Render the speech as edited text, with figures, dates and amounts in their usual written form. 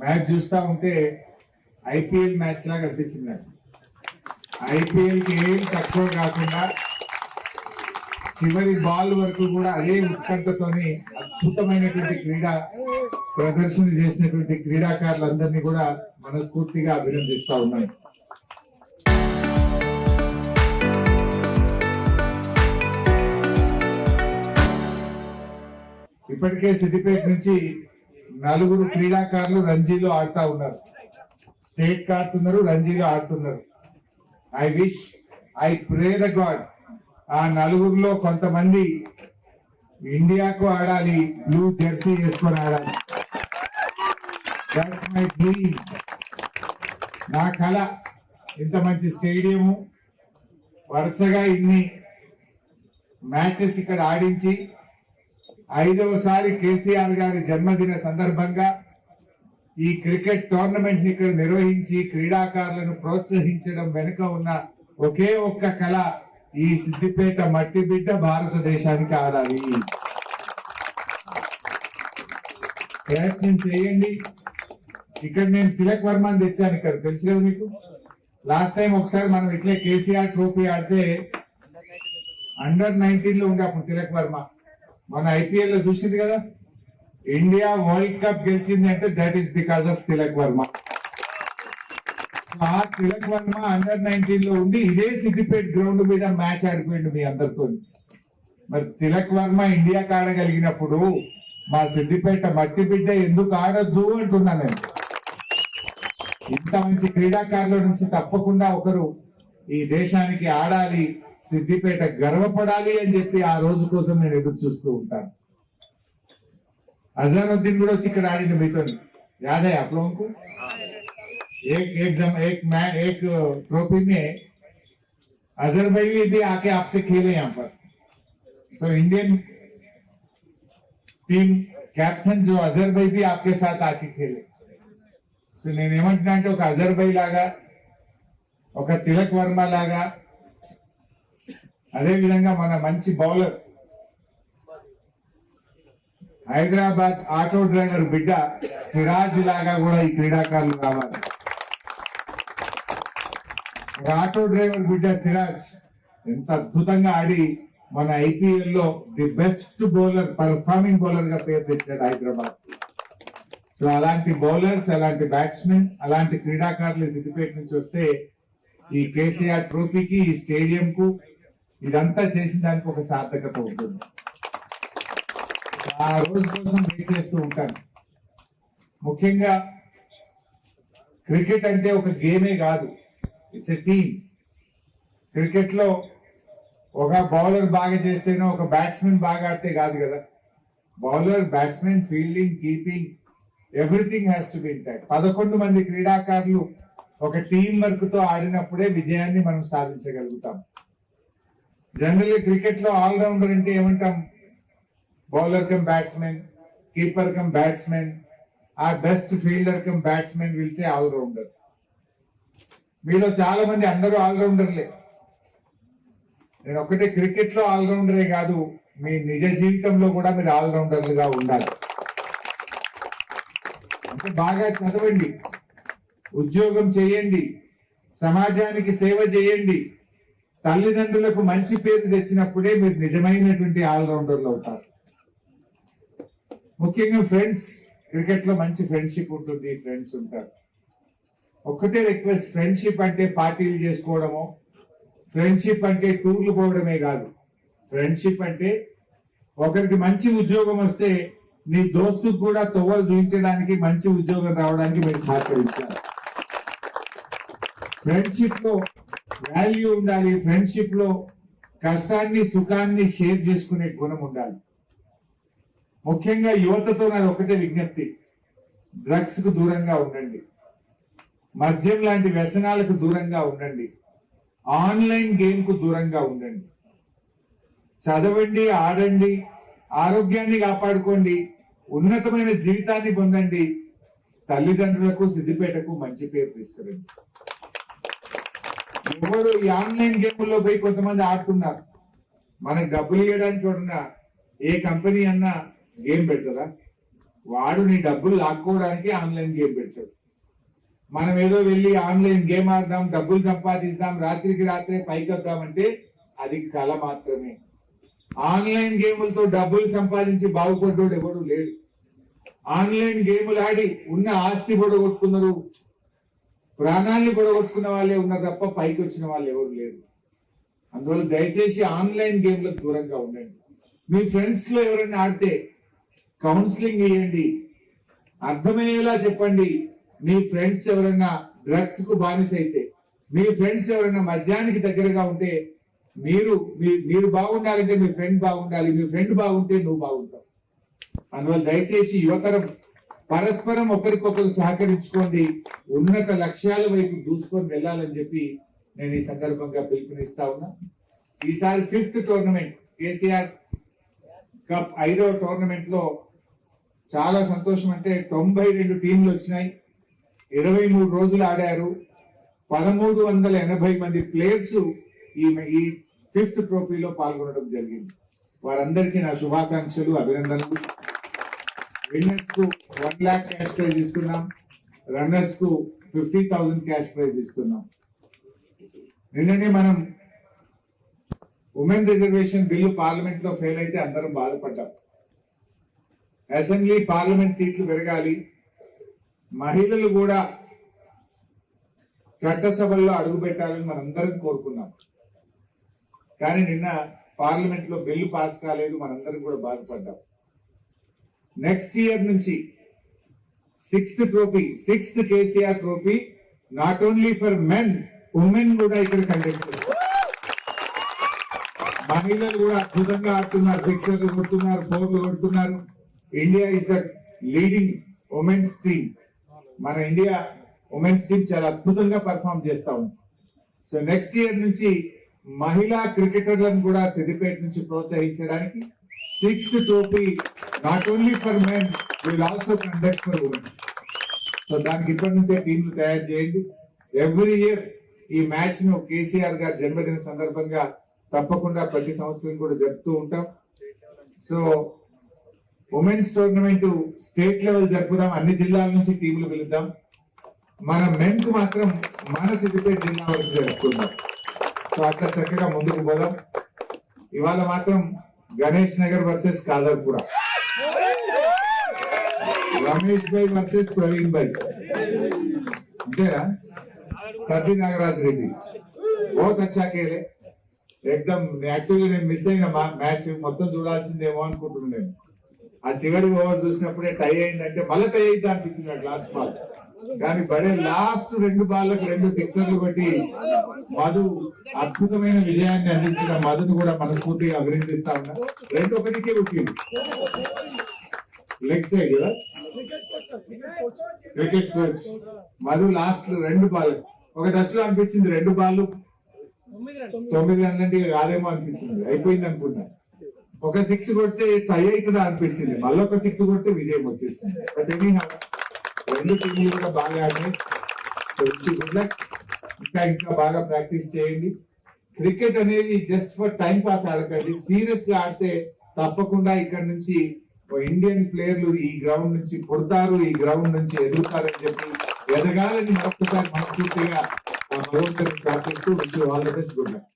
Match చూస్తా ఉంటే IPL match లాగా అనిపించింది నాకు. ఐపీఎల్ కి ఏం తక్కువ కాకుండా చివరి బాల్ వరకు కూడా అదే ఉత్కంఠతోని అద్భుతమైనటువంటి క్రీడా ప్రదర్శన చేసినటువంటి క్రీడాకారులందరినీ కూడా మనస్ఫూర్తిగా అభినందిస్తా ఉన్నాను. ఇప్పటికే సిద్దిపేట నుంచి 4 క్రీడాకారులు రంజీలో ఆడుతా ఉన్నారు. స్టేట్ కి ఆడుతున్నారు, రంజీలో ఆడుతున్నారు. ఐ ప్రే ద గాడ్ ఆ 4లో కొంతమంది ఇండియాకు ఆడాలి, బ్లూ జెర్సీ వేసుకొని ఆడాలి. That's my dream. నా కళ ఇంత మంచి స్టేడియము, వరుసగా ఇన్ని మ్యాచెస్ ఇక్కడ ఆడించి 5వసారి కేసీఆర్ గారి జన్మదిన సందర్భంగా ఈ క్రికెట్ టోర్నమెంట్ ని ఇక్కడ నిర్వహించి క్రీడాకారులను ప్రోత్సహించడం వెనుక ఉన్న ఒకే ఒక్క కళ, ఈ సిద్దిపేట మట్టి బిడ్డ భారతదేశానికి ఆడాలి. ప్రయత్నం చేయండి. ఇక్కడ నేను తిలక్ వర్మని తెచ్చాను. ఇక్కడ తెలుసు కదా మీకు, లాస్ట్ టైం ఒకసారి మనం ఇట్లే కేసీఆర్ ట్రోఫీ ఆడితే అండర్-19 లో ఉండే అప్పుడు తిలక్ వర్మ మన ఐపీఎల్ లో చూసింది కదా. ఇండియా వరల్డ్ కప్ గెలిచింది అంటే that is because of Tilak Varma. ఆ తిలక్ వర్మ అండర్-19 లో ఉండి ఇదే సిద్దిపేట గ్రౌండ్ మీద మ్యాచ్ ఆడిపోయిండు మీ అందరితో. మరి తిలక్ వర్మ ఇండియాకి ఆడగలిగినప్పుడు మా సిద్దిపేట మట్టి బిడ్డ ఎందుకు ఆడొద్దు అంటున్నా నేను. ఇంత మంచి క్రీడాకారుల నుంచి తప్పకుండా ఒకరు ఈ దేశానికి ఆడాలి, సిద్దిపేట గర్వపడాలి అని చెప్పి ఆ రోజు కోసం నేను ఎదురు చూస్తూ ఉంటాను. అజారుద్దీన్ కూడా వచ్చి ఇక్కడ ఆడింది మీతో, యాదే आप लोगों को? एक ट्रॉफी में अजहर भाई भी आके आपसे खेले यहाँ पर. सो इंडियन टीम कैप्टन जो अजहर भाई भी आपके साथ आके खेले. సో నేనేమంటున్నా అంటే ఒక అజర్ భాయ్ లాగా, ఒక తిలక్ వర్మ లాగా, అదే విధంగా మన మంచి బౌలర్ హైదరాబాద్ ఆటో డ్రైవర్ బిడ్డ సిరాజ్ లాగా కూడా ఈ క్రీడాకారులు రావాలి. ఆటో డ్రైవర్ బిడ్డ సిరాజ్ ఎంత అద్భుతంగా ఆడి మన ఐపీఎల్ లో the best bowler, performing bowler గా పేరు తెచ్చాడు హైదరాబాద్. సో అలాంటి బౌలర్స్, అలాంటి బ్యాట్స్మెన్, అలాంటి క్రీడాకారులు సిద్దిపేట నుంచి వస్తే ఈ కేసీఆర్ ట్రోఫీకి, ఈ స్టేడియం కు, ఇదంతా చేసిన దానికి ఒక సార్థకత ఉంటుంది. ఆ రోజు కోసం వెయిట్ చేస్తూ ఉంటాను. ముఖ్యంగా క్రికెట్ అంటే ఒక గేమే కాదు, ఇట్స్ ఎ టీమ్. క్రికెట్ లో ఒక బౌలర్ బాగా చేస్తేనో, ఒక బ్యాట్స్మెన్ బాగా ఆడితే కాదు కదా. Bowler, batsmen, fielding, keeping, everything has to be intact. 11 మంది క్రీడాకారులు ఒక టీం వర్క్ తో ఆడినప్పుడే విజయాన్ని మనం సాధించగలుగుతాం. జనరల్లీ క్రికెట్ లో ఆల్రౌండర్ అంటే ఏమంటాం? Bowler cum batsmen, keeper cum batsmen, ఆ best fielder cum batsmen will say allrounder. మీలో చాలా మంది అందరూ ఆల్రౌండర్లే. నేను ఒకటే క్రికెట్ లో ఆల్రౌండరే కాదు, మీ నిజ జీవితంలో కూడా మీరు ఆల్రౌండర్లుగా ఉండాలి. అంటే బాగా చదవండి, ఉద్యోగం చేయండి, సమాజానికి సేవ చేయండి, తల్లిదండ్రులకు మంచి పేరు తెచ్చినప్పుడే మీరు నిజమైనటువంటి ఆల్రౌండర్లు అవుతారు. ముఖ్యంగా ఫ్రెండ్స్, క్రికెట్ లో మంచి ఫ్రెండ్షిప్ ఉంటుంది, ఫ్రెండ్స్ ఉంటారు. ఒక్కటే రిక్వెస్ట్, ఫ్రెండ్షిప్ అంటే పార్టీలు చేసుకోవడమో, ఫ్రెండ్షిప్ అంటే టూర్లు పోవడమే కాదు. ఫ్రెండ్షిప్ అంటే ఒకరికి మంచి ఉద్యోగం వస్తే నీ దోస్తుకు కూడా తొవ్వలు చూపించడానికి, మంచి ఉద్యోగం రావడానికి మీరు సహకరించాలి. ఫ్రెండ్షిప్ లో వాల్యూ ఉండాలి. ఫ్రెండ్షిప్ లో కష్టాన్ని, సుఖాన్ని షేర్ చేసుకునే గుణం ఉండాలి. ముఖ్యంగా యువతతో నాది ఒకటే విజ్ఞప్తి, డ్రగ్స్ కు దూరంగా ఉండండి, మద్యం లాంటి వ్యసనాలకు దూరంగా ఉండండి, ఆన్లైన్ గేమ్ కు దూరంగా ఉండండి. చదవండి, ఆడండి, ఆరోగ్యాన్ని కాపాడుకోండి, ఉన్నతమైన జీవితాన్ని పొందండి, తల్లిదండ్రులకు, సిద్దిపేటకు మంచి పేరు తీసుకురండి. ఎవరు ఈ ఆన్లైన్ గేమ్లో పోయి కొంతమంది ఆడుతున్నారు, మనకు డబ్బులు ఇవ్వడానికి చూడన్నా ఏ కంపెనీ అన్నా గేమ్ పెడతారా? వాడు నీ డబ్బులు లాక్కోవడానికి ఆన్లైన్ గేమ్ పెట్టాడు. మనం ఏదో వెళ్ళి ఆన్లైన్ గేమ్ ఆడదాం, డబ్బులు సంపాదిస్తాం, రాత్రికి రాత్రే పైకి వద్దామంటే అది కళ మాత్రమే. ఆన్లైన్ గేములతో డబ్బులు సంపాదించి బాగుపడ్డోడు ఎవడు లేడు. ఆన్లైన్ గేములు ఆడి ఉన్న ఆస్తి పొడగొట్టుకున్నారు, ప్రాణాన్ని పొడగొట్టుకున్న వాళ్ళే ఉన్నారు తప్ప పైకి వచ్చిన వాళ్ళు ఎవరు లేరు. అందువల్ల దయచేసి ఆన్లైన్ గేమ్లకు దూరంగా ఉండండి. మీ ఫ్రెండ్స్ లో ఎవరైనా ఆడితే కౌన్సిలింగ్ ఇవ్వండి, అర్థమయ్యేలా చెప్పండి. మీ ఫ్రెండ్స్ ఎవరైనా డ్రగ్స్ కు బానిస అయితే, మీ ఫ్రెండ్స్ ఎవరైనా మద్యానికి దగ్గరగా ఉంటే మీరు బాగుండాలంటే మీ ఫ్రెండ్ బాగుండాలి, మీ ఫ్రెండ్ బాగుంటే నువ్వు బాగుంటావు. అందువల్ల దయచేసి యువతరం పరస్పరం ఒకరికొకరు సహకరించుకోండి, ఉన్నత లక్ష్యాల వైపు దూసుకొని వెళ్ళాలని చెప్పి నేను ఈ సందర్భంగా పిలుపునిస్తా ఉన్నా. ఈసారి 5th టోర్నమెంట్ కేసీఆర్ కప్ 5వ టోర్నమెంట్ లో చాలా సంతోషం. అంటే 92 టీంలు వచ్చినాయి, 23 రోజులు ఆడారు, 1380 మంది ప్లేయర్స్ ఈ 5th ట్రోఫీలో పాల్గొనడం జరిగింది. వారందరికీ నా శుభాకాంక్షలు, అభినందనలు. విన్నర్స్ కు 1 lakh క్యాష్ ప్రైజ్ ఇస్తున్నాం, రన్నర్స్ కు 50,000 క్యాష్ ప్రైజ్ ఇస్తున్నాం. నిన్ననే మనం ఉమెన్ రిజర్వేషన్ బిల్లు పార్లమెంట్ లో ఫెయిల్ అయితే అందరం బాధపడ్డాం. అసెంబ్లీ పార్లమెంట్ సీట్లు పెరగాలి, మహిళలు కూడా చట్టసభల్లో అడుగు పెట్టాలని మనందరం కోరుకున్నాం. కానీ నిన్న పార్లమెంట్ లో బిల్లు పాస్ కాలేదు, మనందరం కూడా బాధపడ్డాం. నెక్స్ట్ ఇయర్ నుంచి 6th KCR trophy not only for men, women కూడా ఇక్కడ కండక్ట్ చేస్తారు. మహిళలు కూడా అద్భుతంగా ఆడుతున్నారు, సిక్సర్లు కొడుతున్నారు, 4లు కొడుతున్నారు. India is the leading women's team. మన ఇండియా ఉమెన్స్ టీమ్ చాలా అద్భుతంగా పర్ఫామ్ చేస్తా ఉంది. సో నెక్స్ట్ ఇయర్ నుంచి మహిళా క్రికెటర్లను కూడా సిద్దిపేట నుంచి ప్రోత్సహించడానికి 6th trophy not only for men will also conduct for women. So దానికి ఇప్పటి నుంచే టీంలు తయారు చేయండి. ఎవ్రీ ఇయర్ ఈ మ్యాచ్ ను కేసీఆర్ గారి జన్మదిన సందర్భంగా తప్పకుండా ప్రతి సంవత్సరం కూడా జరుపుతూ ఉంటాం. So women's tournament state level జరుపుదాం, అన్ని జిల్లాల నుంచి టీంలు పిలుద్దాం. మన మెన్ కు మాత్రం మన సిద్దిపేట జిల్లా వరకు జరుపుకుందాం. సో అట్లా చక్కగా ముందుకు పోదాం. ఇవాళ మాత్రం గణేష్ నగర్ వర్సెస్ కాదర్పుర, రమేష్ భాయ్ వర్సెస్ ప్రవీణ్ భాయ్, అంతేనా? సర్ది నాగరాజ్ రెడ్డి బహుత్ అచ్చా ఖేలే ఎక్దమ్. యాక్చువల్లీ నేను మిస్ అయిన మ్యాచ్ మొత్తం చూడాల్సిందేమో అనుకుంటున్నాను. నేను ఆ చివరి ఓవర్ చూసినప్పుడే టై అయిందంటే మళ్ళీ టై అయింది అనిపించింది నాకు లాస్ట్ బాల్. కానీ బడే లాస్ట్ 2 బాల్లకు 2 సిక్సర్లు కొట్టి మధు అద్భుతమైన విజయాన్ని అందించిన మధును కూడా మనస్ఫూర్తిగా అభినందిస్తా ఉన్నా. 2-1కే ఉట్టింది, లెగ్ సైడ్ కదా cricket coach Madhu. Last 2 ball ఒక దశలో అనిపించింది 2 బాల్ 9 రన్లంటే కాదేమో అనిపించింది, అయిపోయింది అనుకున్నా. ఒక 6 కొడితే టై అవుతుందా అనిపించింది, మళ్ళీ ఒక 6 కొడితే విజయం వచ్చేసింది. బట్ ఎనీ 2 టీంలు కూడా బాగా ఆడినాయి. ఇంకా బాగా ప్రాక్టీస్ చేయండి. క్రికెట్ అనేది జస్ట్ ఫర్ టైం పాస్ ఆడకండి, సీరియస్ గా ఆడితే తప్పకుండా ఇక్కడ నుంచి ఇండియన్ ప్లేయర్లు ఈ గ్రౌండ్ నుంచి పుడతారు, ఈ గ్రౌండ్ నుంచి ఎదుగుతారని చెప్పి ఎదగాలని మరొకసారి మనస్ఫూర్తిగా భగవంతుని ప్రార్థిస్తూ all the best. Good luck.